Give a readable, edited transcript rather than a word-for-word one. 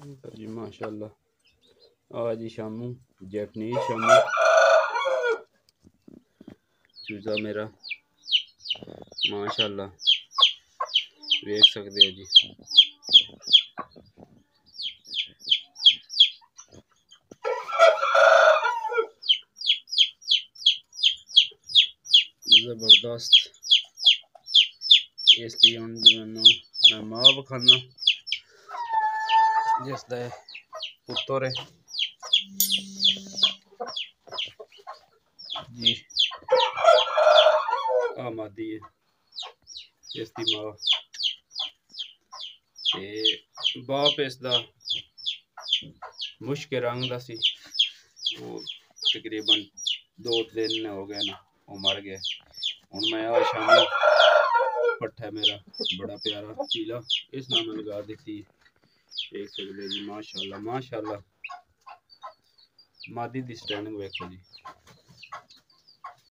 जी माशाल्लाह आज जी शामू जैपनीज शामू चूजा मेरा माशाल्लाह देख सकते हो जी। जबरदस्त इसकी हूँ मैं मां बखाना जिसका पुत्तर है जी आमादी है इसकी मां ते बाप इसका मुश्क रंग का सी वो तकरीबन 2 दिन हो गए ना वो मर गया। हूँ मैं आज शामी पट्ठा मेरा बड़ा प्यारा पीला इस नाम में लगा दी देख सकते जी माशाल्लाह माशाल्लाह मादी दी स्टैंडिंग वेखो जी।